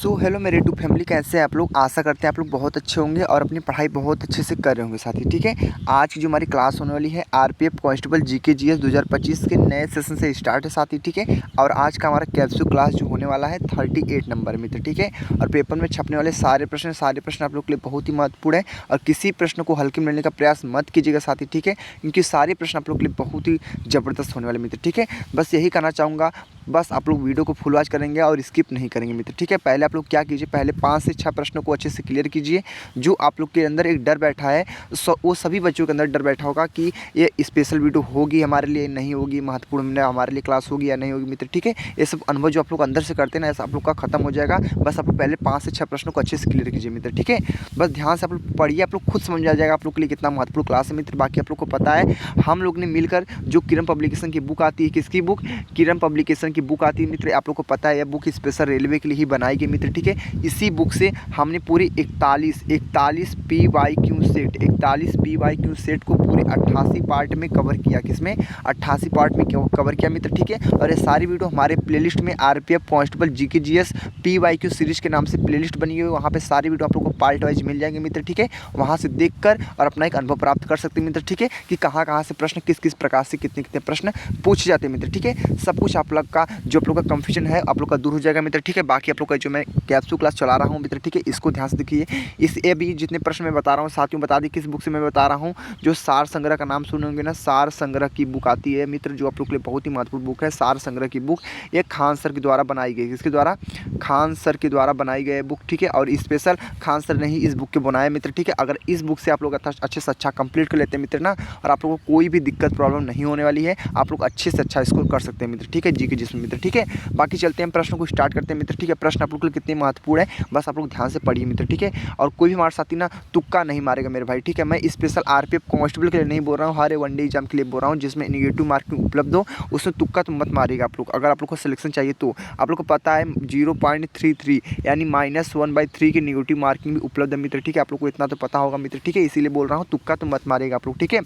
Hello मेरे YouTube family, कैसे हैं आप लोग। आशा करते हैं आप लोग बहुत अच्छे होंगे और अपनी पढ़ाई बहुत अच्छे से कर रहे होंगे साथी। ठीक है, आज की जो हमारी क्लास होने वाली है आरपीएफ कांस्टेबल जीके जीएस 2025 के नए सेशन से स्टार्ट है साथी। ठीक है, और आज का हमारा कैप्सूल क्लास जो होने वाला है 38 नंबर में। ठीक है, और पेपर में छपने वाले सारे प्रश्न आप लोग के लिए बहुत ही महत्वपूर्ण है और किसी प्रश्न को हल्के में लेने का प्रयास मत कीजिएगा साथी। ठीक है, क्योंकि सारे प्रश्न आप लोग के लिए बहुत ही ज़बरदस्त होने वाले मित्र। ठीक है, बस यही कहना चाहूँगा, बस आप लोग वीडियो को फुल वॉच करेंगे और स्किप नहीं करेंगे मित्र। ठीक है, पहले आप लोग क्या कीजिए, पहले 5 से 6 प्रश्नों को अच्छे से क्लियर कीजिए। जो आप लोग के अंदर एक डर बैठा है, वो सभी बच्चों के अंदर डर बैठा होगा कि ये स्पेशल वीडियो होगी हमारे लिए, नहीं होगी, महत्वपूर्ण हमारे लिए क्लास होगी या नहीं होगी मित्र। ठीक है, ये सब अनुभव जो आप लोग अंदर से करते हैं ना, ऐसा आप लोग का खत्म हो जाएगा। बस आप लोग पहले 5 से 6 प्रश्नों को अच्छे से क्लियर कीजिए मित्र। ठीक है, बस ध्यान से आप लोग पढ़िए, आप लोग खुद समझ आ जाएगा आप लोग के लिए कितना महत्वपूर्ण क्लास है मित्र। बाकी आप लोग को पता है, हम लोग ने मिलकर जो किरण पब्लिकेशन की बुक आती है, किसकी बुक, किरण पब्लिकेशन की बुक आती है मित्र। आप लोग को पता है यह बुक स्पेशल रेलवे के लिए ही बनाई गई मित्र। ठीक है, इसी बुक से हमने पूरी 41 PYQ सेट, 41 PYQ सेट को पूरे 88 पार्ट में कवर किया। किसमें, 88 पार्ट में कवर किया मित्र। ठीक है, और ये सारी वीडियो हमारे प्लेलिस्ट में RPF constable GK GS PYQ series के नाम से प्लेलिस्ट बनी हुई है। वहाँ पे सारी वीडियो आप लोग को पार्ट वाइज मिल जाएंगे मित्र। ठीक है, वहाँ से देखकर और अपना एक अनुभव प्राप्त कर सकते हैं मित्र। ठीक है, कि कहाँ कहाँ से प्रश्न, किस किस प्रकार से कितने कितने प्रश्न पूछे जाते हैं मित्र। ठीक है, सब कुछ आप लोग का जो आप लोग का कंफ्यूजन है आप लोग का दूर हो जाएगा मित्र। ठीक है, बाकी आप लोग का जो मैं कैप्सूल क्लास चला रहा हूँ मित्र। ठीक है, इसको ध्यान से देखिए। ये भी जितने प्रश्न मैं बता रहा हूँ साथियों, बता दी किस बुक से मैं बता रहा हूँ। जो सार संग्रह का नाम सुने होंगे ना, सार संग्रह की बुक आती है मित्र, जो आप लोग के लिए बहुत ही महत्वपूर्ण बुक है। सार संग्रह की बुक ये खान सर के द्वारा बनाई गई। किसके द्वारा, खान सर के द्वारा बनाई गई बुक। ठीक है, और स्पेशल खान सर ने ही इस बुक के बनाया मित्र। ठीक है, अगर इस बुक से आप लोग अच्छे से अच्छा कंप्लीट कर लेते हैं मित्र ना, और आप लोगों को कोई भी दिक्कत प्रॉब्लम नहीं होने वाली है, आप लोग अच्छे से अच्छा स्कोर कर सकते हैं मित्र। ठीक है, जी के जिसमें मित्र। ठीक है, बाकी चलते हैं प्रश्नों को स्टार्ट करते हैं मित्र। ठीक है, प्रश्न आप लोग के लिए कितने महत्वपूर्ण है, बस आप लोग ध्यान से पढ़िए मित्र। ठीक है, और कोई भी हमारे साथी ना तुक्का नहीं मारेगा मेरे भाई। ठीक है, मैं स्पेशल आरपीएफ कांस्टेबल के लिए नहीं बोल रहा हूँ, हर वनडे एग्जाम के लिए बोल रहा हूँ जिसमें नेगेटिव मार्किंग उपलब्ध हो, उसमें तुक्का तो मत मारिएगा आप लोग। अगर आप लोग को सिलेक्शन चाहिए तो आप लोग को पता है 0.33 यानी -1/3 की नेगेटिव मार्किंग भी उपलब्ध है मित्र। ठीक है, आप लोग को इतना तो पता होगा मित्र। ठीक है, इसीलिए बोल रहा हूँ, तुक्का तो मत मारिएगा आप लोग। ठीक है,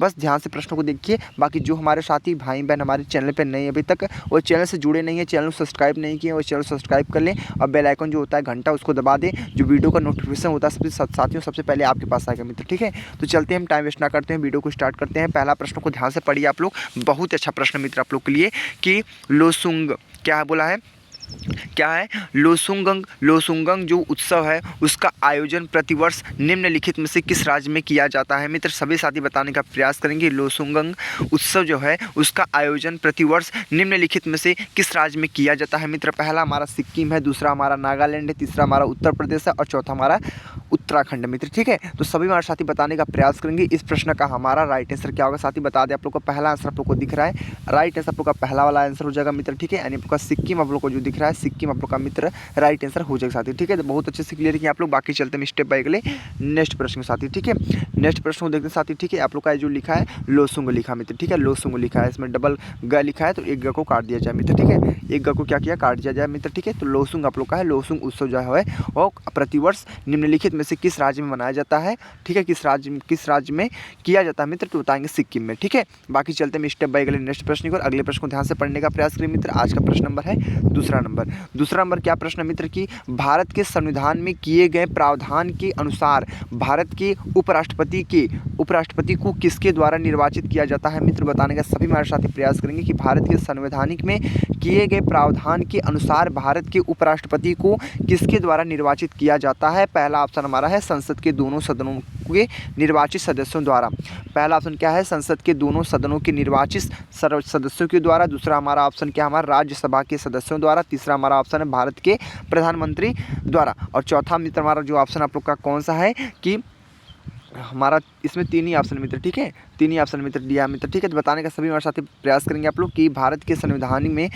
बस ध्यान से प्रश्नों को देखिए। बाकी जो हमारे साथी भाई बहन हमारे चैनल पर नहीं अभी तक, वो चैनल से जुड़े नहीं है, चैनल को सब्सक्राइब नहीं किए, वो चैनल सब्सक्राइब कर लें और बेल आइकन जो होता है घंटा उसको दबा दें। जो वीडियो का नोटिफिकेशन होता है साथियों सबसे पहले आपके पास आएगा मित्र। ठीक है, तो चलते हैं, हम टाइम वेस्ट ना करते हैं, वीडियो को स्टार्ट करते हैं। पहला प्रश्न को ध्यान से पढ़िए आप लोग, बहुत अच्छा प्रश्न मित्र आप लोग के लिए, कि लोसुंग क्या बोला है, क्या है, लोसुंगंग जो उत्सव है उसका आयोजन प्रतिवर्ष निम्नलिखित में से किस राज्य में किया जाता है मित्र। सभी साथी बताने का प्रयास करेंगे। लोसुंगंग उत्सव जो है उसका आयोजन प्रतिवर्ष निम्नलिखित में से किस राज्य में किया जाता है मित्र। पहला हमारा सिक्किम है, दूसरा हमारा नागालैंड है, तीसरा हमारा उत्तर प्रदेश है और चौथा हमारा उत्तराखंड मित्र। ठीक है, तो सभी हमारे साथी बताने का प्रयास करेंगे। इस प्रश्न का हमारा राइट आंसर क्या होगा साथी, बता दें आप लोग को। पहला आंसर आप लोग को दिख रहा है, राइट आंसर आप लोग का पहला वाला आंसर हो जाएगा मित्र। ठीक है, यानी आप लोग का सिक्किम आप लोग को जो दिख रहा है, सिक्किम आप लोग का मित्र राइट आंसर हो जाएगा साथी। ठीक है, तो बहुत अच्छे से क्लियर किया आप लोग। बाकी चलते हैं स्टेप बाय अगले नेक्स्ट प्रश्न के साथी। ठीक है, नेक्स्ट प्रश्न को देखते हैं साथी। ठीक है, आप लोग का जो लिखा है लोसुंग लिखा मित्र। ठीक है, लोसुंग लिखा है, इसमें डबल ग लिखा है, तो एक ग को काट दिया जाए मित्र। ठीक है, एक ग को क्या किया, काट दिया जाए मित्र। ठीक है, तो लोसुंग आप लोग का है, लोसुंग उत्सव जो है वो प्रतिवर्ष निम्नलिखित में से किस राज्य में मनाया जाता है। ठीक है, किस राज्य में किया जाता है मित्र, तो बताएंगे सिक्किम में। ठीक है, बाकी चलते हैं स्टेप बाय अगले नेक्स्ट प्रश्न को, अगले प्रश्न को ध्यान से पढ़ने का प्रयास करें मित्र। आज का प्रश्न नंबर है दूसरा नंबर क्या प्रश्न मित्र, की भारत के संविधान में किए गए प्रावधान के अनुसार भारत के उपराष्ट्रपति को किसके द्वारा निर्वाचित किया जाता है मित्र। बताने का सभी हमारे साथी प्रयास करेंगे कि भारत के संवैधानिक में किए गए प्रावधान के अनुसार भारत के उपराष्ट्रपति को किसके द्वारा निर्वाचित किया जाता है। पहला ऑप्शन हमारा है संसद के दोनों सदनों के निर्वाचित सदस्यों द्वारा। पहला ऑप्शन क्या है, संसद के दोनों सदनों के निर्वाचित सदस्यों के द्वारा। दूसरा हमारा ऑप्शन क्या, हमारा राज्यसभा के सदस्यों द्वारा। तीसरा हमारा ऑप्शन है भारत के प्रधानमंत्री द्वारा। और चौथा मित्र हमारा जो ऑप्शन आप लोग का कौन सा है, कि हमारा इसमें 3 ही ऑप्शन मित्र। ठीक है, 3 ही ऑप्शन मित्र दिया मित्र। ठीक है, तो बताने का सभी हमारे साथी प्रयास करेंगे आप लोग कि भारत के संविधान में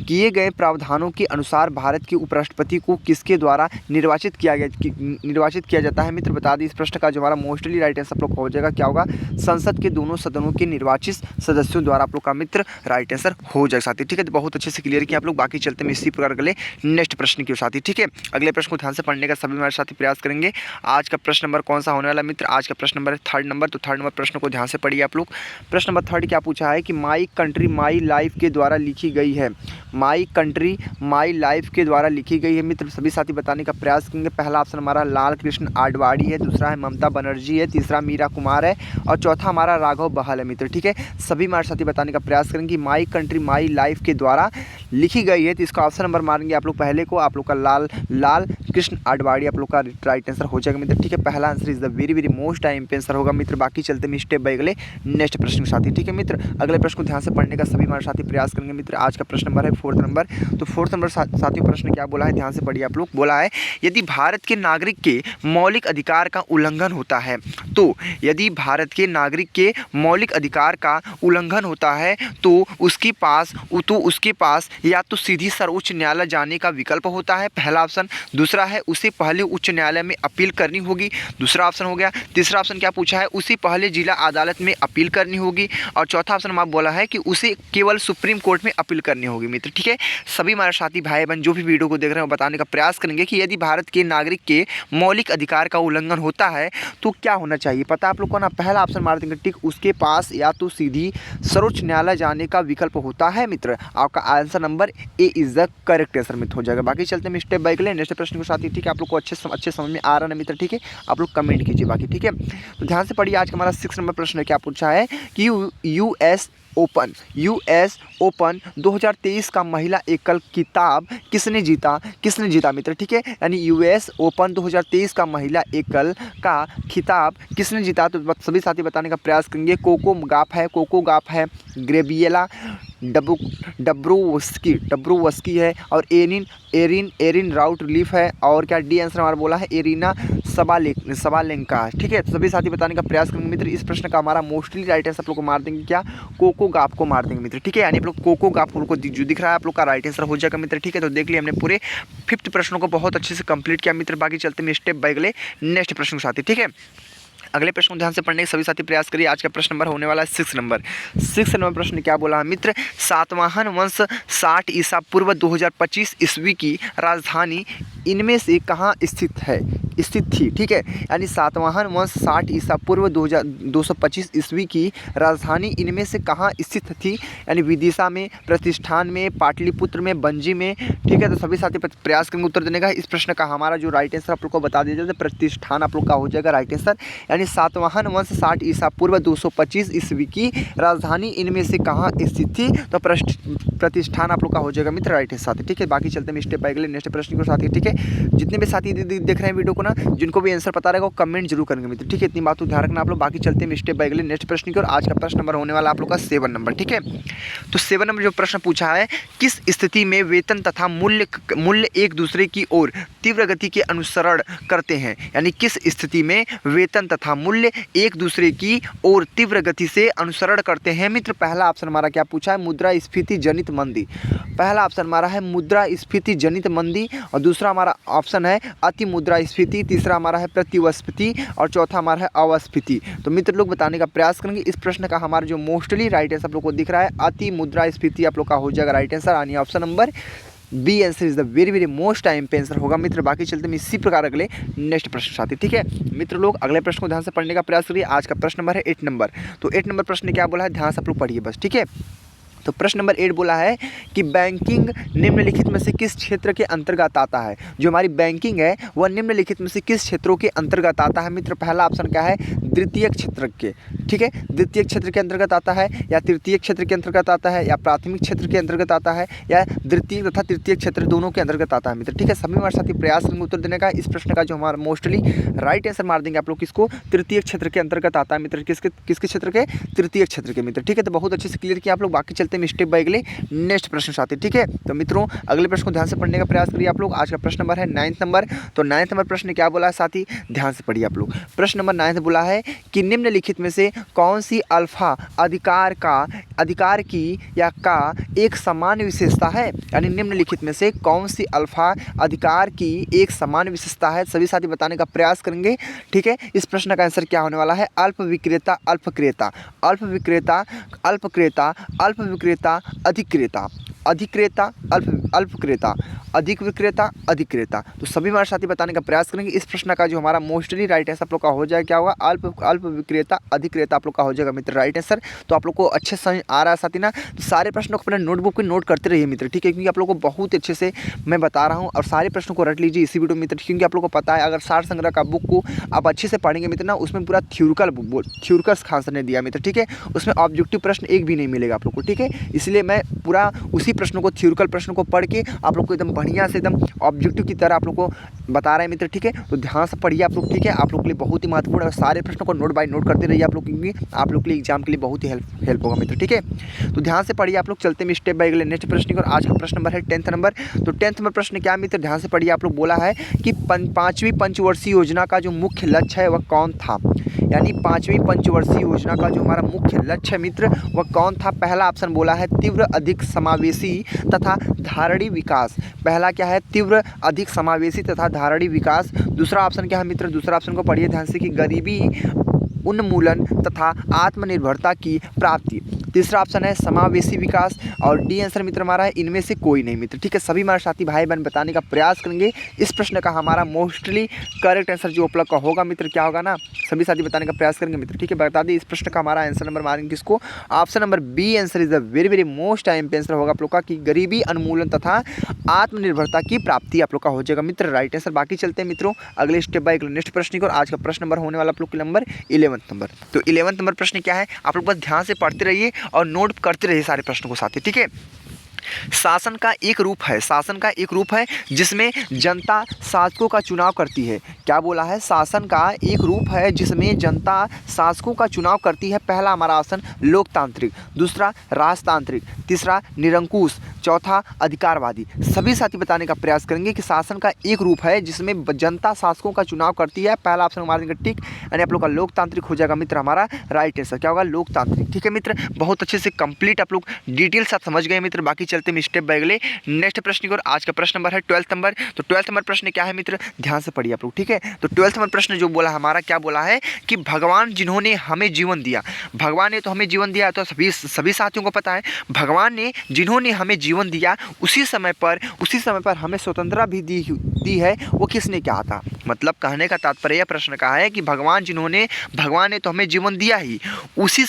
किए गए प्रावधानों के अनुसार भारत के उपराष्ट्रपति को किसके द्वारा निर्वाचित किया जाता है मित्र। बता दें इस प्रश्न का जो हमारा मोस्टली राइट आंसर आप लोग हो जाएगा, क्या होगा, संसद के दोनों सदनों के निर्वाचित सदस्यों द्वारा आप लोग का मित्र राइट आंसर हो जाएगा साथी। ठीक है, तो बहुत अच्छे से क्लियर किया आप लोग। बाकी चलते हैं इसी प्रकार अगले नेक्स्ट प्रश्न के साथी। ठीक है, अगले प्रश्न को ध्यान से पढ़ने का सभी हमारे साथी प्रयास करेंगे। आज का प्रश्न नंबर कौन सा होने वाला मित्र, आज का प्रश्न नंबर है थर्ड नंबर। तो थर्ड नंबर प्रश्न को ध्यान से पढ़िए। पढ़िए आप लोग। प्रश्न नंबर 3 क्या पूछा है कि माई कंट्री माई लाइफ के द्वारा लिखी गई है। माई कंट्री माई लाइफ के द्वारा लिखी गई है मित्र, सभी साथी बताने का प्रयास करेंगे। पहला ऑप्शन हमारा लाल कृष्ण आडवाणी है, दूसरा है ममता बनर्जी है, तीसरा मीरा कुमार है और चौथा हमारा राघव बहल है मित्र। ठीक है, सभी हमारे साथी बताने का प्रयास करेंगे माई कंट्री माई लाइफ के द्वारा लिखी गई है, तो इसका ऑप्शन नंबर मारेंगे आप लोग पहले को, आप लोग का लाल कृष्ण आडवाणी आप लोग का राइट आंसर हो जाएगा मित्र। ठीक है, पहला answer is the very very most time answer होगा मित्र। बाकी चलते हैं स्टेप बाय अगले नेक्स्ट प्रश्न के साथी। ठीक है मित्र, अगले प्रश्न को ध्यान से पढ़ने का सभी हमारे साथी प्रयास करेंगे मित्र। आज का प्रश्न नंबर है 4th नंबर। तो 4th नंबर साथियों प्रश्न क्या बोला है, ध्यान से पढ़िए आप लोग। बोला है यदि भारत के नागरिक के मौलिक अधिकार का उल्लंघन होता है, तो यदि भारत के नागरिक के मौलिक अधिकार का उल्लंघन होता है तो उसके पास या तो सीधी सर्वोच्च न्यायालय जाने का विकल्प होता है, पहला ऑप्शन। दूसरा है उसे पहले उच्च न्यायालय में अपील करनी होगी, दूसरा ऑप्शन हो गया। तीसरा ऑप्शन क्या पूछा है, उसे पहले जिला अदालत में अपील करनी होगी और चौथा ऑप्शन हमारा बोला है कि उसे केवल सुप्रीम कोर्ट में अपील करनी होगी मित्र। ठीक है, सभी हमारे साथी भाई बहन जो भी वीडियो को देख रहे हैं बताने का प्रयास करेंगे कि यदि भारत के नागरिक के मौलिक अधिकार का उल्लंघन होता है तो क्या होना चाहिए, पता आप लोग को ना। पहला ऑप्शन मार देंगे टिक, उसके पास या तो सीधी सर्वोच्च न्यायालय जाने का विकल्प होता है मित्र। आपका answer number A is the correct answer मित्र हो जाएगा। बाकी चलते हैं स्टेप बाय स्टेप नेक्स्ट प्रश्न के साथ ही। ठीक है, आप लोग को अच्छे समझ में आ रहा है मित्र। ठीक है, आप लोग कमेंट कीजिए बाकी। ठीक है, तो ध्यान से पढ़िए। आज का हमारा 6 नंबर प्रश्न क्या पूछा है कि यूएस ओपन 2023 का महिला एकल खिताब किसने जीता मित्र। ठीक है, यानी यूएस ओपन 2023 का महिला एकल का खिताब किसने जीता, तो सभी साथी बताने का प्रयास करेंगे। कोको गाफ है, ग्रेबियला डब्रूवस्की है और एरिन राउटक्लिफ है और क्या डी आंसर हमारा बोला है एरिना सबालेंका। ठीक है, सभी साथी बताने का प्रयास करेंगे मित्र। इस प्रश्न का हमारा मोस्टली राइट आंसर आप लोग को मार देंगे क्या, कोको गाफ को मार देंगे मित्र। ठीक है, यानी आप लोग कोको गाफ को जो दिख रहा है आप लोग का राइट आंसर हो जाएगा मित्र। ठीक है, तो देख लिया हमने पूरे 5th प्रश्नों को बहुत अच्छे से कंप्लीट किया मित्र। बाकी चलते हैं स्टेप बाय अगले नेक्स्ट प्रश्न के साथ ही। ठीक है, अगले प्रश्न को ध्यान से पढ़ने के सभी साथी प्रयास करिए। आज का प्रश्न नंबर होने वाला है 6 नंबर। 6 नंबर प्रश्न क्या बोला है मित्र, सातवाहन वंश 60 ईसा पूर्व 2025 ईस्वी की राजधानी इनमें से कहाँ स्थित थी। ठीक है, यानी सातवाहन वंश 60 ईसा पूर्व 225 ईस्वी की राजधानी इनमें से कहाँ स्थित थी, यानी विदिशा में, प्रतिष्ठान में, पाटलिपुत्र में, बंजी में। ठीक है, तो सभी साथी प्रयास करेंगे उत्तर देने का। इस प्रश्न का हमारा जो राइट आंसर आप लोग को बता दीजिए, तो प्रतिष्ठान आप लोग का हो जाएगा राइट आंसर। यानी सातवाहन वंश 60 ईसा पूर्व 225 ईस्वी की राजधानी इनमें से कहाँ स्थित थी, तो प्रतिष्ठान आप लोग का हो जाएगा मित्र राइट आंसर। ठीक है, बाकी चलते हैं स्टेप बाय अगले नेक्स्ट प्रश्न के साथ ही। ठीक है, जितने भी साथी देख रहे हैं वीडियो को ना, जिनको भी आंसर पता रहेगा वो कमेंट जरूर करेंगे मित्र। ठीक है, इतनी बात को ध्यान रखना आप लोग। बाकी चलते हैं स्टेप बाय अगले नेक्स्ट प्रश्न की और आज का प्रश्न नंबर होने वाला आप लोग का 7 नंबर। ठीक है, तो 7 नंबर जो प्रश्न पूछा है, किस स्थिति में वेतन तथा मूल्य एक दूसरे की ओर तीव्र गति के अनुसरण करते हैं, यानी किस स्थिति में वेतन तथा मूल्य एक दूसरे की ओर तीव्र गति से अनुसरण करते हैं मित्र। पहला ऑप्शन हमारा क्या पूछा है, मुद्रास्फीति जनित मंदी। पहला ऑप्शन हमारा है मुद्रास्फीति जनित मंदी और दूसरा हमारा ऑप्शन है अति मुद्रास्फीति, तीसरा हमारा है प्रतिस्फीति और चौथा हमारा है अवस्फीति। तो मित्र लोग बताने का प्रयास करेंगे। इस प्रश्न का हमारा जो मोस्टली राइट आंसर आप लोग को दिख रहा है अति मुद्रास्फीति आप लोग का हो जाएगा राइट आंसर, यानी option number B answer is the very very most time पे आंसर होगा मित्र। बाकी चलते हैं इसी प्रकार अगले नेक्स्ट प्रश्न साथी। ठीक है मित्र लोग, अगले प्रश्न को ध्यान से पढ़ने का प्रयास करिए। आज का प्रश्न नंबर है 8 नंबर। तो 8 नंबर प्रश्न क्या बोला है, ध्यान से आप लोग पढ़िए बस। ठीक है, तो प्रश्न नंबर 8 बोला है कि बैंकिंग निम्नलिखित में से किस क्षेत्र के अंतर्गत आता है। जो हमारी बैंकिंग है वह निम्नलिखित में से किस क्षेत्रों के अंतर्गत आता है मित्र। पहला ऑप्शन क्या है, द्वितीय क्षेत्र के। ठीक है, द्वितीय क्षेत्र के अंतर्गत आता है या तृतीय क्षेत्र के अंतर्गत आता है या प्राथमिक क्षेत्र के अंतर्गत आता है या द्वितीय तथा तृतीय क्षेत्र दोनों के अंतर्गत आता है मित्र। ठीक है, सभी हमारे साथी प्रयास करेंगे उत्तर देने का। इस प्रश्न का जो हमारा मोस्टली राइट आंसर मार देंगे आप लोग, किसको, तृतीय क्षेत्र के अंतर्गत आता है मित्र। किसके क्षेत्र के, तृतीय क्षेत्र के मित्र। ठीक है, तो बहुत अच्छे से क्लियर किया आप लोग। बाकी चलते हैं स्टेप बाय अगले नेक्स्ट प्रश्न साथी। ठीक है, तो मित्रों अगले प्रश्न को ध्यान से पढ़ने का प्रयास करिए आप लोग। आज का प्रश्न नंबर है 9 नंबर। तो 9 नंबर प्रश्न क्या बोला है साथी, ध्यान से पढ़िए आप लोग। प्रश्न नंबर 9 बोला है कि निम्नलिखित में से कौन सी अल्फा अधिकार की या का एक सामान्य विशेषता है, यानी निम्नलिखित में से कौन सी अल्फा अधिकार की एक सामान्य विशेषता है, सभी साथी बताने का प्रयास करेंगे। ठीक है, इस प्रश्न का आंसर क्या होने वाला है, अल्प विक्रेता अल्प क्रेता, अल्प विक्रेता अल्प क्रेता, अल्प विक्रेता अधिक क्रेता। अधिक्रेता, अल्प क्रेता, अधिक विक्रेता, अधिक क्रेता। तो सभी हमारे साथी बताने का प्रयास करेंगे। इस प्रश्न का जो हमारा मोस्टली राइट आंसर आप लोग का हो जाएगा, क्या होगा, अल्प विक्रेता, अधिक क्रेता आप लोग का हो जाएगा मित्र राइट आंसर। तो आप लोग को अच्छे समझ आ रहा है साथी ना। तो सारे प्रश्नों को अपने नोटबुक पे नोट करते रहिए मित्र, ठीक है, क्योंकि आप लोग को बहुत अच्छे से मैं बता रहा हूँ और सारे प्रश्नों को रट लीजिए इसी वीडियो में मित्र, क्योंकि आप लोग को पता है अगर सार संग्रह का बुक को आप अच्छे से पढ़ेंगे मित्र ना, उसमें पूरा थ्योरिकल आंसर ने दिया मित्र, ठीक है, उसमें ऑब्जेक्टिव प्रश्न एक भी नहीं मिलेगा आप लोग को, ठीक है। इसलिए मैं पूरा उसी प्रश्नों को, थ्योरिकल प्रश्न को पढ़ के आप लोग को एकदम बढ़िया से एकदम ऑब्जेक्टिव की तरह आप लोग को बता रहे हैं मित्र, ठीक है। तो ध्यान से पढ़िए आप लोग, ठीक है, आप लोग के लिए बहुत ही महत्वपूर्ण है। सारे प्रश्नों को नोट बाय नोट करते रहिए आप लोग, क्योंकि आप लोग के लिए एग्जाम के लिए बहुत ही हेल्प होगा मित्र, ठीक है। तो ध्यान से पढ़िए आप लोग। चलते हैं स्टेप बाय अगले नेक्स्ट प्रश्न की। और आज का प्रश्न नंबर है 10th नंबर। तो 10th नंबर प्रश्न क्या मित्र, ध्यान से पढ़िए आप लोग। बोला है कि 5वीं पंचवर्षीय योजना का जो मुख्य लक्ष्य है वह कौन था। यानी 5वीं पंचवर्षीय योजना का जो हमारा मुख्य लक्ष्य है मित्र वह कौन था। पहला ऑप्शन बोला है तीव्र, अधिक समावेशी तथा धारणी विकास। पहला क्या है, तीव्र, अधिक समावेशी तथा धारणी विकास। दूसरा ऑप्शन क्या है मित्र, दूसरा ऑप्शन को पढ़िए ध्यान से, कि गरीबी उन्मूलन तथा आत्मनिर्भरता की प्राप्ति। तीसरा ऑप्शन है समावेशी विकास। और डी आंसर मित्र हमारा है इनमें से कोई नहीं मित्र, ठीक है। सभी हमारे साथी भाई बहन बताने का प्रयास करेंगे। इस प्रश्न का हमारा मोस्टली करेक्ट आंसर जो उपलब्ध का होगा मित्र, क्या होगा ना, सभी साथी बताने का प्रयास करेंगे मित्र, ठीक है। बता दें इस प्रश्न का हमारा आंसर नंबर मारेंगे किसको, option number B answer is the very very most time answer होगा आप लोग का, कि गरीबी उन्मूलन तथा आत्मनिर्भरता की प्राप्ति आप लोग का हो जाएगा मित्र राइट आंसर। बाकी चलते हैं मित्रों अगले स्टेप बाय नेक्स्ट प्रश्न की। और आज का प्रश्न नंबर होने वाला आप लोग के नंबर 11th नंबर। तो 11th नंबर प्रश्न क्या है, आप लोग बस ध्यान से पढ़ते रहिए और नोट करते रहिए सारे प्रश्नों को साथ ही, ठीक है। शासन का एक रूप है, शासन का एक रूप है जिसमें जनता शासकों का चुनाव करती है। क्या बोला है, शासन का एक रूप है जिसमें जनता शासकों का चुनाव करती है। पहला हमारा ऑप्शन लोकतांत्रिक, दूसरा राजतांत्रिक, तीसरा निरंकुश, चौथा अधिकारवादी। सभी साथी बताने का प्रयास करेंगे कि शासन का एक रूप है जिसमें जनता शासकों का चुनाव करती है। पहला ऑप्शन हमारा देंगे टिक, यानी आप लोग का लोकतांत्रिक हो जाएगा मित्र हमारा राइट आंसर। क्या होगा, लोकतांत्रिक, ठीक है मित्र। बहुत अच्छे से कंप्लीट आप लोग डिटेल साथ समझ गए मित्र। बाकी चलते हैं स्टेप बाय अगले नेक्स्ट प्रश्न की ओर। आज का प्रश्न नंबर है 12th नंबर। तो 12th नंबर प्रश्न क्या है मित्र, ध्यान से पढ़िए आप लोग, ठीक है। तो 12th नंबर प्रश्न जो बोला हमारा, क्या बोला है कि भगवान जिन्होंने हमें जीवन दिया, भगवान ने तो हमें जीवन दिया, तो सभी साथियों को पता है भगवान ने जिन्होंने हमें जीवन दिया उसी समय पर हमें स्वतंत्रता भी दी है, वो किसने कहा था। मतलब कहने का तात्पर्य प्रश्न का है कि भगवान ने तो हमें जीवन दिया ही, उसी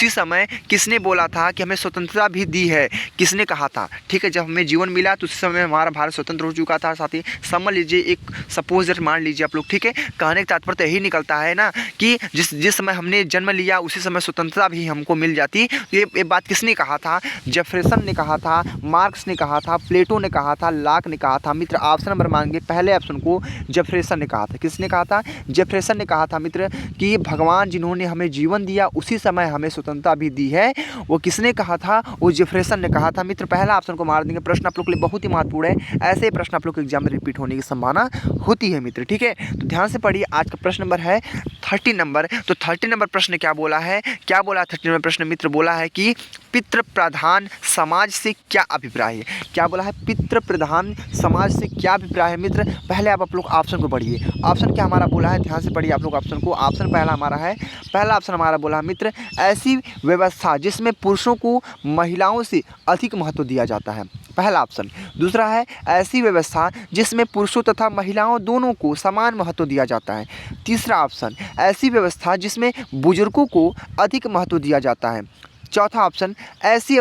समय किसने बोला था कि हमें स्वतंत्रता भी दी है, किसने कहा था, ठीक है। जब हमें जीवन मिला तो उसी समय हमारा भारत स्वतंत्र हो चुका था साथी। समझ लीजिए, एक सपोज मान लीजिए आप लोग, ठीक है। कहने का तात्पर्य यही निकलता है ना कि जिस समय हमने जन्म लिया उसी समय स्वतंत्रता भी हमको मिल जाती। तो ये बात किसने कहा था, जेफरसन ने कहा था, मार्क्स ने कहा था, प्लेटो ने कहा था, लॉक ने कहा था मित्र। ऑप्शन नंबर मांगे पहले ऑप्शन को जेफरसन ने कहा था। किसने कहा था, जेफरसन ने कहा था मित्र कि भगवान जिन्होंने हमें जीवन दिया उसी समय हमें स्वतंत्रता भी दी है, वो किसने कहा था, वो जेफरसन ने कहा था मित्र। पहला ऑप्शन को मार देंगे। प्रश्न आप लोग के लिए बहुत ही महत्वपूर्ण है, ऐसे प्रश्न आप लोग के एग्जाम में रिपीट होने की संभावना होती है मित्र, ठीक है। तो ध्यान से पढ़िए। आज का प्रश्न नंबर है 30 नंबर। तो 30 नंबर प्रश्न क्या बोला है, 30 नंबर प्रश्न मित्र बोला है कि पितृ प्रधान समाज से क्या अभिप्राय है। क्या बोला है, पितृ प्रधान समाज से क्या अभिप्राय है मित्र। पहले आप लोग ऑप्शन को पढ़िए। ऑप्शन क्या हमारा बोला है, ध्यान से पढ़िए आप लोग ऑप्शन को। ऑप्शन पहला हमारा है, पहला ऑप्शन हमारा बोला है मित्र, ऐसी व्यवस्था जिसमें पुरुषों को महिलाओं से अधिक महत्व दिया जाता है, पहला ऑप्शन। दूसरा है, ऐसी व्यवस्था जिसमें पुरुषों तथा महिलाओं दोनों को समान महत्व दिया जाता है। तीसरा ऑप्शन, ऐसी व्यवस्था जिसमें बुजुर्गों को अधिक महत्व दिया जाता है। चौथा ऑप्शन, ऐसी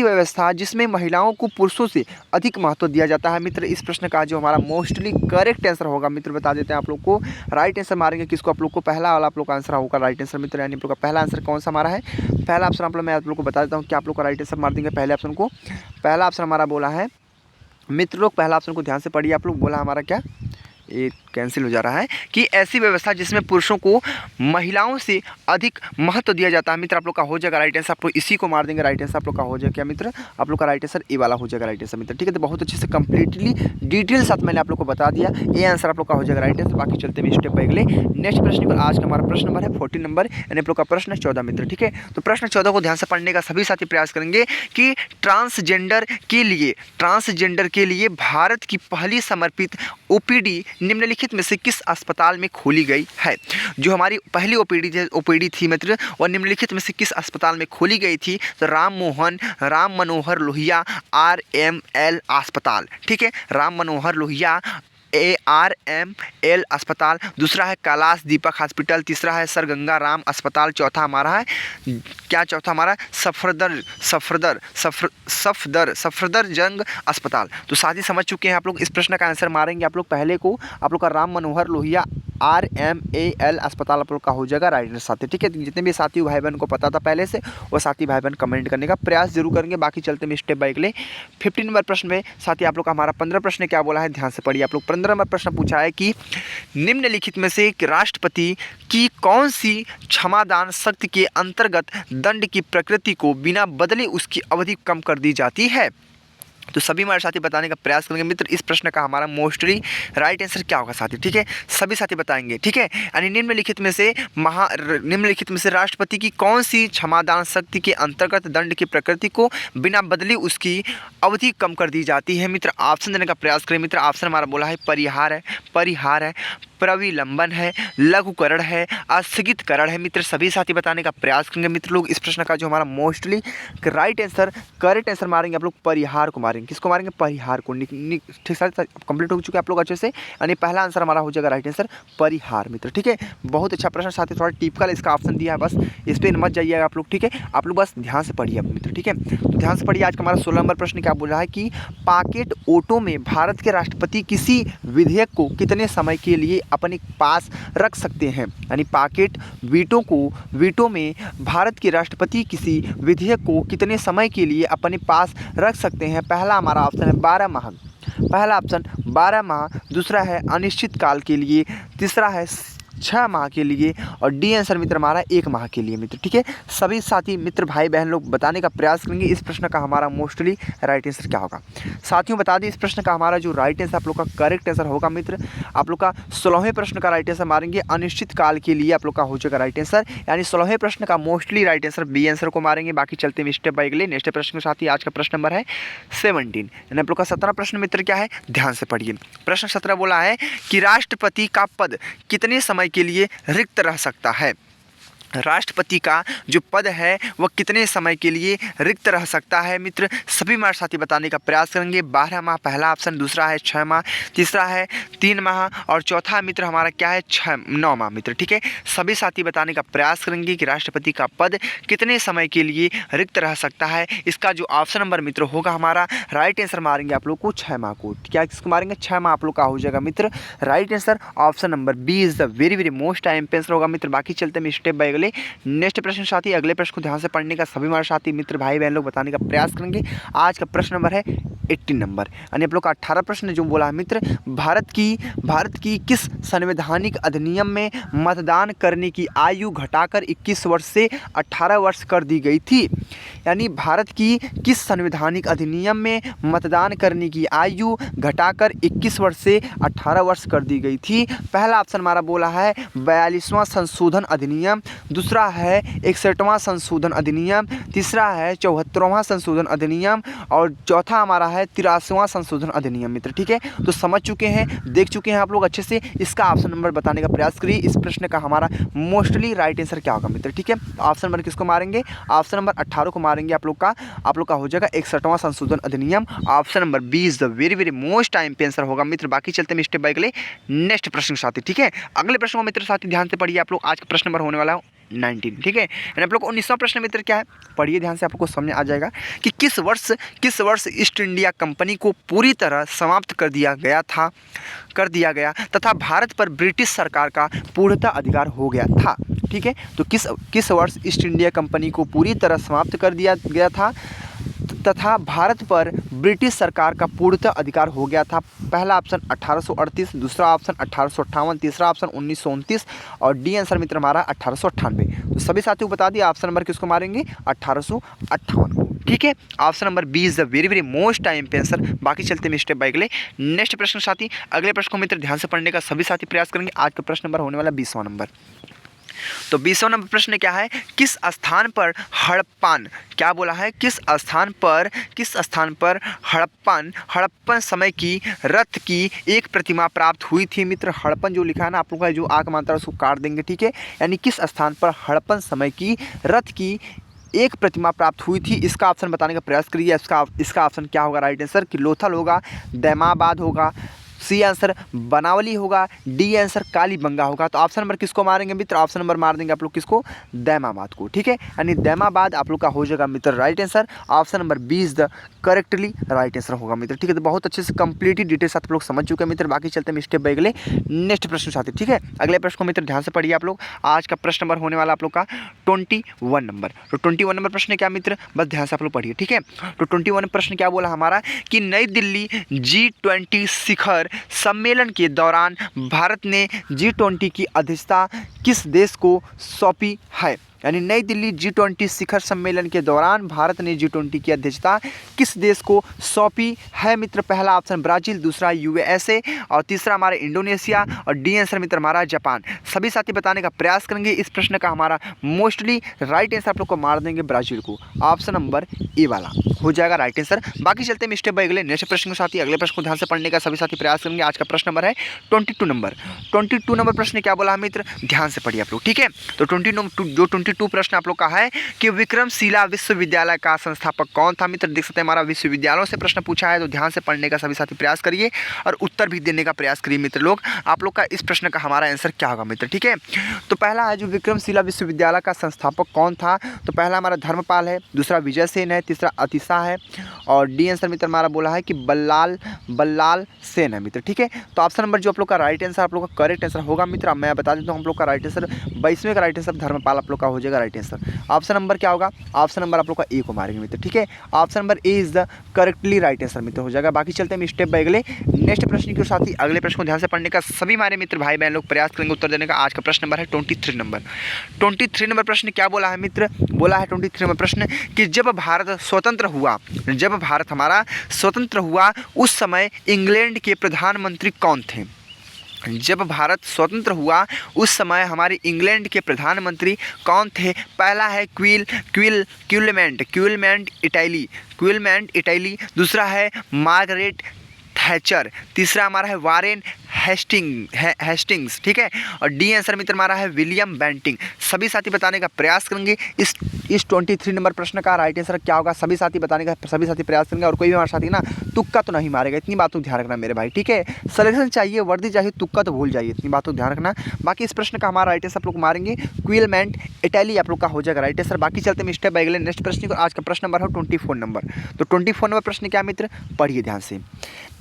व्यवस्था जिसमें महिलाओं को पुरुषों से अधिक महत्व दिया जाता है मित्र। इस प्रश्न का जो हमारा मोस्टली करेक्ट आंसर होगा मित्र, बता देते हैं आप लोग को। राइट आंसर मारेंगे किसको, आप लोग को पहला वाला आप लोग का आंसर होगा राइट आंसर मित्र। यानी आप लोग का पहला आंसर कौन सा हमारा है, पहला ऑप्शन मैं आप लोग को बता देता हूँ कि आप लोग का राइट आंसर मार देंगे पहले ऑप्शन को। पहला ऑप्शन हमारा बोला है मित्र लोग, पहला ऑप्शन को ध्यान से पढ़िए आप लोग। बोला हमारा क्या, ये कैंसिल हो जा रहा है, कि ऐसी व्यवस्था जिसमें पुरुषों को महिलाओं से अधिक महत्व दिया जाता है मित्र। आप लोग का हो जाएगा राइट आंसर। आप लोग इसी को मार देंगे राइट आंसर। आप लोग का हो जाएगा क्या मित्र, आप लोग का राइट आंसर ए वाला हो जाएगा राइट आंसर मित्र, ठीक है। तो बहुत अच्छे से कंप्लीटली डिटेल साथ मैंने आप लोग को बता दिया, ये आंसर आप लोग का हो जाएगा राइट आंसर। बाकी चलते हैं स्टेप बाय अगले नेक्स्ट प्रश्न पर। आज का हमारा प्रश्न नंबर है 14 नंबर, यानी आप लोग का प्रश्न 14 मित्र, ठीक है। तो प्रश्न 14 को ध्यान से पढ़ने का सभी साथी प्रयास करेंगे कि ट्रांसजेंडर के लिए भारत की पहली समर्पित OPD निम्नलिखित में से किस अस्पताल में खोली गई है? जो हमारी पहली ओपीडी थी मित्र, वह निम्नलिखित में से किस अस्पताल में खोली गई थी? तो राम मनोहर लोहिया RML अस्पताल, ठीक है, राम मनोहर लोहिया RML अस्पताल। दूसरा है कैलाश दीपक हॉस्पिटल। तीसरा है सर गंगा राम अस्पताल। चौथा हमारा है क्या? चौथा हमारा सफदरजंग अस्पताल। तो साथ ही समझ चुके हैं आप लोग। इस प्रश्न का आंसर मारेंगे आप लोग पहले को, आप लोग का राम मनोहर लोहिया RMAL अस्पताल आप लोग का हो जाएगा राइट आंसर साथी, ठीक है। जितने भी साथी भाई बहन को पता था पहले से, वो साथी भाई बहन कमेंट करने का प्रयास जरूर करेंगे। बाकी चलते हैं स्टेप बाय स्टेप 15 नंबर प्रश्न में साथी आप लोग का हमारा 15 प्रश्न क्या बोला है, ध्यान से पढ़िए आप लोग। 15 नंबर प्रश्न पूछा है कि निम्नलिखित में से राष्ट्रपति की कौन सी क्षमादान शक्ति के अंतर्गत दंड की प्रकृति को बिना बदले उसकी अवधि कम कर दी जाती है? तो सभी हमारे साथी बताने का प्रयास करेंगे मित्र। इस प्रश्न का हमारा मोस्टली राइट आंसर क्या होगा साथी, ठीक है, सभी साथी बताएंगे, ठीक है। यानी निम्नलिखित में से राष्ट्रपति की कौन सी क्षमादान शक्ति के अंतर्गत दंड की प्रकृति को बिना बदले उसकी अवधि कम कर दी जाती है? मित्र ऑप्शन देने का प्रयास करें मित्र। ऑप्शन हमारा बोला है परिहार है, प्रविलंबन है, लघुकरण है, अस्थगितकरण है। मित्र सभी साथी बताने का प्रयास करेंगे मित्र लोग। इस प्रश्न का जो हमारा mostly right answer correct answer मारेंगे आप लोग परिहार को मारेंगे। किसको मारेंगे? परिहार को। ठीक सारे कंप्लीट हो चुके हैं आप लोग अच्छे से। यानी पहला आंसर हमारा हो जाएगा राइट आंसर परिहार मित्र, ठीक है। बहुत अच्छा प्रश्न साथी, थोड़ा टिपिकल इसका ऑप्शन दिया है, बस इस पर मत जाइएगा आप लोग, ठीक है। आप लोग बस ध्यान से पढ़िए मित्र, ठीक है। तो ध्यान से पढ़िए। आज का हमारा 16 नंबर प्रश्न क्या बोल रहा है कि पॉकेट ओटो में भारत के राष्ट्रपति किसी विधेयक को कितने समय के लिए अपने पास रख सकते हैं? यानी पॉकेट वीटो में भारत के राष्ट्रपति किसी विधेयक को कितने समय के लिए अपने पास रख सकते हैं? पहला हमारा ऑप्शन है 12 माह, पहला ऑप्शन 12 माह। दूसरा है अनिश्चित काल के लिए। तीसरा है 6 माह के लिए। और डी आंसर मित्र हमारा 1 माह के लिए मित्र, ठीक है। सभी साथी मित्र भाई बहन लोग बताने का प्रयास करेंगे इस प्रश्न का हमारा मोस्टली राइट आंसर क्या होगा। साथियों बता दें इस प्रश्न का हमारा जो राइट आंसर आप लोग का करेक्ट आंसर होगा मित्र, आप लोग का 16वें प्रश्न का राइट आंसर मारेंगे अनिश्चित काल के लिए आप लोग का हो जाएगा राइट आंसर। यानी 16वें प्रश्न का mostly right answer B answer को मारेंगे। बाकी चलते हैं स्टेप बाय स्टेप नेक्स्ट प्रश्न के साथ ही। आज का प्रश्न नंबर है 17। यानी आप लोग का 17 प्रश्न मित्र क्या है, ध्यान से पढ़िए। प्रश्न 17 बोला है कि राष्ट्रपति का पद कितने समय के लिए रिक्त रह सकता है? राष्ट्रपति का जो पद है वह कितने समय के लिए रिक्त रह सकता है मित्र? सभी हमारे साथी बताने का प्रयास करेंगे। 12 माह पहला ऑप्शन, दूसरा है 6 माह, तीसरा है 3 माह और चौथा मित्र हमारा क्या है 9 माह मित्र, ठीक है। सभी साथी बताने का प्रयास करेंगे कि राष्ट्रपति का पद कितने समय के लिए रिक्त रह सकता है। इसका जो ऑप्शन नंबर मित्र होगा हमारा राइट आंसर मारेंगे आप लोग को 6 माह को। क्या किसको मारेंगे? 6 माह आप लोग का हो जाएगा मित्र right answer. Option number B is the very most time answer होगा मित्र। बाकी चलते हैं स्टेप बाय नेक्स्ट प्रश्न साथी। अगले प्रश्न को ध्यान से पढ़ने का सभी हमारे साथी मित्र भाई बहन लोग बताने का प्रयास करेंगे। आज का प्रश्न नंबर है 18 नंबर। यानी आप लोग का 18 प्रश्न जो बोला है मित्र, भारत की किस संवैधानिक अधिनियम में मतदान करने की आयु घटाकर 21 वर्ष से 18 वर्ष कर दी गई थी? यानी भारत की किस संवैधानिक अधिनियम में मतदान करने की आयु घटाकर 21 वर्ष से 18 वर्ष कर दी गई थी? पहला ऑप्शन हमारा बोला है 42वां संशोधन अधिनियम, दूसरा है 61वां संशोधन अधिनियम, तीसरा है 74वां संशोधन अधिनियम और चौथा हमारा है 83वां संशोधन अधिनियम मित्र, ठीक है। तो समझ चुके हैं, देख चुके हैं आप लोग अच्छे से। इसका ऑप्शन नंबर बताने का प्रयास करिए। इस प्रश्न का हमारा मोस्टली राइट आंसर क्या होगा मित्र, ठीक है। ऑप्शन नंबर किसको मारेंगे? ऑप्शन नंबर 18 को मारेंगे आप लोग का हो जाएगा 61वां संशोधन अधिनियम। Option number B is the very most time answer होगा मित्र। बाकी चलते हैं स्टेप बाय स्टेप नेक्स्ट प्रश्न साथी, ठीक है। अगले प्रश्न को मित्र साथी ध्यान से पढ़िए आप लोग। आज का प्रश्न नंबर होने वाला है 19, ठीक है। आप लोग 19वां प्रश्न मित्र क्या है, पढ़िए ध्यान से, आपको समझ आ जाएगा कि किस वर्ष ईस्ट इंडिया कंपनी को पूरी तरह समाप्त कर दिया गया तथा भारत पर ब्रिटिश सरकार का पूर्णतः अधिकार हो गया था, ठीक है। तो किस वर्ष ईस्ट इंडिया कंपनी को पूरी तरह समाप्त कर दिया गया था तथा भारत पर ब्रिटिश सरकार का पूर्णतः अधिकार हो गया था? पहला ऑप्शन 1838, दूसरा ऑप्शन 1858, तीसरा ऑप्शन 1929 और डी आंसर मित्र हमारा 1898। तो सभी साथियों को बता दिया ऑप्शन नंबर किसको मारेंगे? 1858 को, ठीक है। Option number B is the very most time answer. बाकी चलते हैं स्टेप बाय स्टेप नेक्स्ट प्रश्न साथी। अगले प्रश्न को मित्र ध्यान से पढ़ने का सभी साथी प्रयास करेंगे। आज का प्रश्न नंबर होने वाला 20वां नंबर। तो 20वां नंबर प्रश्न क्या है, किस स्थान पर हड़प्पन, क्या बोला है, किस स्थान पर हड़प्पन समय की रथ की एक प्रतिमा प्राप्त हुई थी मित्र। हड़प्पन जो लिखा है ना आप लोग का जो आग मात्रा उसको काट देंगे, ठीक है। यानी किस स्थान पर हड़प्पन समय की रथ की एक प्रतिमा प्राप्त हुई थी, इसका ऑप्शन बताने का प्रयास करिए। इसका ऑप्शन क्या होगा राइट आंसर, कि लोथल होगा, दैमाबाद होगा, सी आंसर बनावली होगा, डी आंसर कालीबंगा होगा। तो ऑप्शन नंबर किसको मारेंगे मित्र, ऑप्शन नंबर मार देंगे आप लोग किसको, दैमाबाद को, ठीक है। यानी दैमाबाद आप लोग का हो जाएगा मित्र right answer. Option number 20 the correctly right answer होगा मित्र, ठीक है। तो बहुत अच्छे से कंप्लीटली डिटेल्स आप लोग समझ चुके हैं मित्र। बाकी चलते हैं स्टेप बाय अगले नेक्स्ट प्रश्न साथी, ठीक है। अगले प्रश्न को मित्र ध्यान से पढ़िए आप लोग। आज का प्रश्न नंबर होने वाला आप लोग का 21 नंबर। तो 21 नंबर प्रश्न क्या मित्र, बस ध्यान से आप लोग पढ़िए, ठीक है। तो 21 प्रश्न क्या बोला हमारा, कि नई दिल्ली G20 शिखर सम्मेलन के दौरान भारत ने G20 की अध्यक्षता किस देश को सौंपी है। यानी नई दिल्ली G20 शिखर सम्मेलन के दौरान भारत ने G20 की अध्यक्षता किस देश को सौंपी है मित्र। पहला ऑप्शन ब्राज़ील, दूसरा USA और तीसरा हमारा इंडोनेशिया और डी आंसर मित्र हमारा जापान। सभी साथी बताने का प्रयास करेंगे। इस प्रश्न का हमारा मोस्टली राइट आंसर आप लोग को मार देंगे ब्राज़ील को, ऑप्शन नंबर ए वाला हो जाएगा राइट आंसर। बाकी चलते हैं स्टेप बाय अगले नेक्स्ट प्रश्न के साथी। अगले प्रश्न को ध्यान से पढ़ने का सभी साथी प्रयास करेंगे। आज का प्रश्न नंबर है 22 नंबर। 22 नंबर प्रश्न क्या बोला मित्र, ध्यान से पढ़िए आप लोग, ठीक है। तो 22 प्रश्न आप लोग का है कि विक्रमशिला विश्वविद्यालय का संस्थापक कौन था मित्र। देख सकते हैं हमारा विश्वविद्यालयों से प्रश्न पूछा है, तो ध्यान से पढ़ने का सभी साथी प्रयास करिए और उत्तर भी देने का प्रयास करिए मित्र लोग। आप लोग का इस प्रश्न का हमारा आंसर क्या होगा मित्र, ठीक है। तो पहला है जो विक्रमशिला विश्वविद्यालय का संस्थापक कौन था, तो पहला हमारा धर्मपाल है, दूसरा विजय सेन है, तीसरा अतिशा है और डी आंसर मित्र हमारा बोला है कि बल्लाल सेन है मित्र, ठीक है। तो ऑप्शन नंबर जो आप लोग का राइट आंसर आप लोग का करेक्ट आंसर होगा मित्र। मैं बता देता हूँ हम लोग का राइट आंसर 22वें का राइट आंसर धर्मपाल आप लोग का हो जाएगा राइट आंसर। ऑप्शन नंबर क्या होगा, ऑप्शन नंबर आप लोग का ए को मारेंगे मित्र, ठीक है। Option number A is the correctly right answer मित्र हो जाएगा। बाकी चलते हैं स्टेप बाय अगले नेक्स्ट प्रश्न के साथ ही। अगले प्रश्न को ध्यान से पढ़ने का सभी हमारे मित्र भाई बहन लोग प्रयास करेंगे उत्तर देने का। आज का प्रश्न नंबर है 23 नंबर। 23 नंबर प्रश्न क्या बोला है मित्र, बोला है 23 नंबर प्रश्न कि जब भारत हमारा स्वतंत्र हुआ उस समय इंग्लैंड के प्रधानमंत्री कौन थे। जब भारत स्वतंत्र हुआ उस समय हमारे इंग्लैंड के प्रधानमंत्री कौन थे। पहला है क्विलमेंट इटैली, दूसरा है मार्गरेट थैचर, तीसरा हमारा है वारेन हेस्टिंग्स, ठीक है। और डी आंसर मित्र हमारा है विलियम बेंटिंग। सभी साथी बताने का प्रयास करेंगे। इस 23 नंबर प्रश्न का राइट आंसर क्या होगा सभी साथी बताने का सभी साथी प्रयास करेंगे। और कोई भी हमारे साथी ना तुक्का तो नहीं मारेगा, इतनी बात को ध्यान रखना मेरे भाई, ठीक है। सिलेक्शन चाहिए, वर्दी चाहिए, तुक्का तो भूल जाइए, इतनी बात को ध्यान रखना। बाकी इस प्रश्न का हमारा राइट आंसर आप लोग मारेंगे क्विलमेंट इटैली आप लोग का हो जाएगा राइट आंसर। बाकी चलते हैं स्टेप बाय अगले नेक्स्ट प्रश्न को। आज का प्रश्न नंबर है 24 नंबर। तो 24 नंबर प्रश्न क्या मित्र, पढ़िए ध्यान से।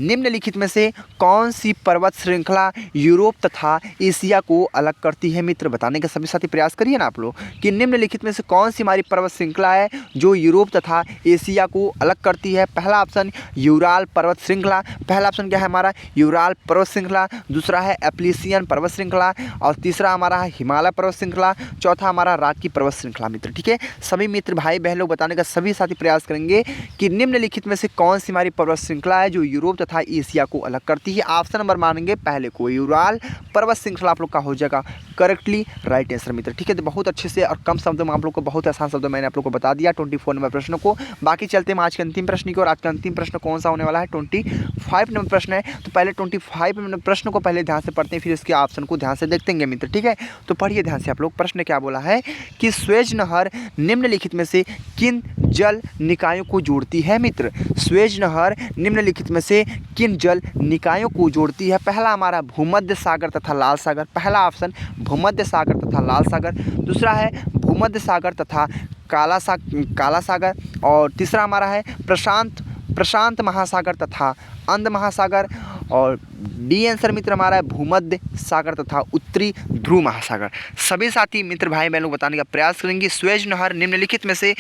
निम्नलिखित में से कौन सी पर्वत श्रृंखला यूरोप तथा एशिया को अलग करती है मित्र। बताने का सभी साथी प्रयास करिए ना आप लोग कि निम्नलिखित में से कौन सी हमारी पर्वत श्रृंखला है जो यूरोप तथा एशिया को अलग करती है। पहला ऑप्शन यूराल पर्वत श्रृंखला, पहला ऑप्शन क्या है हमारा यूराल पर्वत श्रृंखला, दूसरा है एप्लीसियन पर्वत श्रृंखला और तीसरा हमारा है हिमालय पर्वत श्रृंखला, चौथा हमारा राकी पर्वत श्रृंखला मित्र, ठीक है। सभी मित्र भाई बहन लोग बताने का सभी साथी प्रयास करेंगे कि निम्नलिखित में से कौन सी हमारी पर्वत श्रृंखला है जो यूरोप तथा एशिया को अलग करती है। ऑप्शन नंबर मानेंगे पहले को यूराल पर्वत श्रृंखला आप लोग का हो जाएगा करेक्टली राइट आंसर मित्र, ठीक है। तो बहुत अच्छे से और कम शब्दों में आप लोग को बहुत आसान शब्दों में मैंने आप लोग को बता दिया 24 नंबर प्रश्न को। बाकी चलते हैं आज के अंतिम प्रश्न की और आज का अंतिम प्रश्न कौन सा होने वाला है 25 नंबर प्रश्न है। तो पहले 25 नंबर प्रश्न को पहले ध्यान से पढ़ते हैं, फिर इसके ऑप्शन को ध्यान से देखते हैं मित्र, ठीक है। तो पढ़िए ध्यान से आप लोग। प्रश्न क्या बोला है कि स्वेज नहर निम्नलिखित में से किन जल निकायों को जोड़ती है मित्र। स्वेज नहर निम्नलिखित में से किन जल निकायों को जोड़ती है। पहला हमारा भूमध्य सागर तथा लाल सागर, पहला ऑप्शन भूमध्य सागर तथा लाल सागर, दूसरा है भूमध्य सागर तथा काला सागर और तीसरा हमारा है प्रशांत महासागर तथा अंध महासागर और डी आंसर मित्र हमारा है भूमध्य सागर तथा उत्तरी ध्रुव महासागर। सभी साथी मित्र भाई बहन लोग बताने का प्रयास करेंगे स्वेज नहर निम्नलिखित में से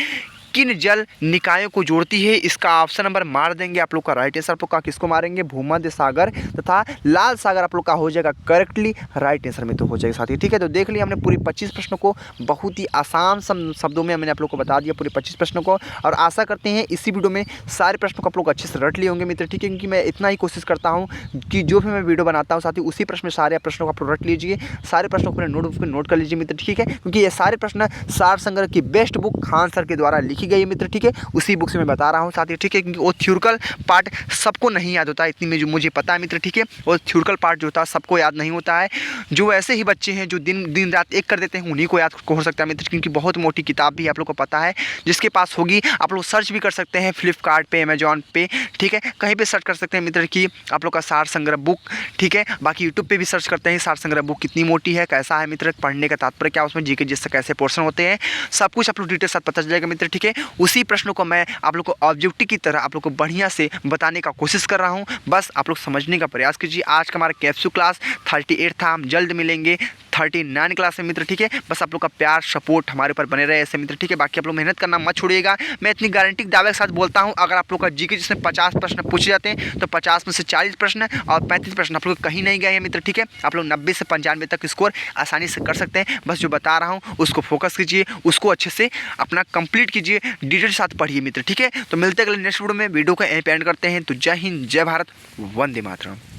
किन जल निकायों को जोड़ती है? इसका ऑप्शन नंबर मार देंगे आप लोग का राइट आंसर। आप लोग का किसको मारेंगे? भूमध्य सागर तथा लाल सागर आप लोग का हो जाएगा करेक्टली राइट आंसर में तो हो जाएगा साथी। ठीक है, तो देख लिया हमने पूरी 25 प्रश्नों को, बहुत ही आसान शब्दों में मैंने आप लोग को बता दिया पूरे 25 प्रश्नों को। और आशा करते हैं इसी वीडियो में सारे प्रश्नों को आप लोग अच्छे से रट लिए होंगे मित्र। ठीक है, क्योंकि मैं इतना ही कोशिश करता हूँ कि जो भी मैं वीडियो बनाता हूँ साथी उसी प्रश्न में सारे प्रश्नों को आप लोग रट लीजिए, सारे प्रश्नों को अपने नोटबुक पर नोट कर लीजिए मित्र। ठीक है, क्योंकि ये सारे प्रश्न सार संग्रह की बेस्ट बुक खान सर के द्वारा लिखी गई है मित्र। ठीक है, उसी बुक से मैं बता रहा हूँ साथी। ठीक है, क्योंकि वो थ्योरिकल पार्ट सबको नहीं याद होता है, इतनी में जो मुझे पता है मित्र। ठीक है, और थ्योरिकल पार्ट जो होता है सबको याद नहीं होता है। जो ऐसे ही बच्चे हैं जो दिन रात एक कर देते हैं उन्हीं को याद हो सकता है मित्र, क्योंकि बहुत मोटी किताब भी आप लोग को पता है। जिसके पास होगी आप लोग सर्च भी कर सकते हैं फ्लिपकार्ट पे, अमेजॉन पे, ठीक है, कहीं पे सर्च कर सकते हैं मित्र कि आप लोग का सार संग्रह बुक। ठीक है, बाकी यूट्यूब पे भी सर्च करते हैं सार संग्रह बुक कितनी मोटी है, कैसा है मित्र, पढ़ने का तात्पर्य क्या, उसमें जीके जिससे कैसे पोर्शन होते हैं, सब कुछ आप लोग डिटेल साथ पता चल जाएगा मित्र। ठीक है, उसी प्रश्नों को मैं आप लोग को ऑब्जेक्टिव की तरह आप लोग को बढ़िया से बताने का कोशिश कर रहा हूँ। बस आप लोग समझने का प्रयास कीजिए। आज का हमारा कैप्सूल क्लास 38 था, हम जल्द मिलेंगे 39 क्लास में मित्र। ठीक है, बस आप लोग का प्यार सपोर्ट हमारे ऊपर बने रहे ऐसे मित्र। ठीक है, बाकी आप लोग मेहनत करना मत छोड़िएगा। मैं इतनी गारंटी दावे के साथ बोलता हूँ, अगर आप लोग का जीके जिसमें 50 प्रश्न पूछे जाते हैं तो 50 में से 40 प्रश्न और 35 प्रश्न आप लोग कहीं नहीं गए हैं मित्र। ठीक है, आप लोग 90 से 95 तक स्कोर आसानी से कर सकते हैं। बस जो बता रहा हूँ उसको फोकस कीजिए, उसको अच्छे से अपना कंप्लीट कीजिए, डिटेल के साथ पढ़िए मित्र। ठीक है, तो मिलते हैं अगले नेक्स्ट वीडियो में। वीडियो को यहीं पे एंड करते हैं। तो जय हिंद, जय भारत, वंदे मातरम।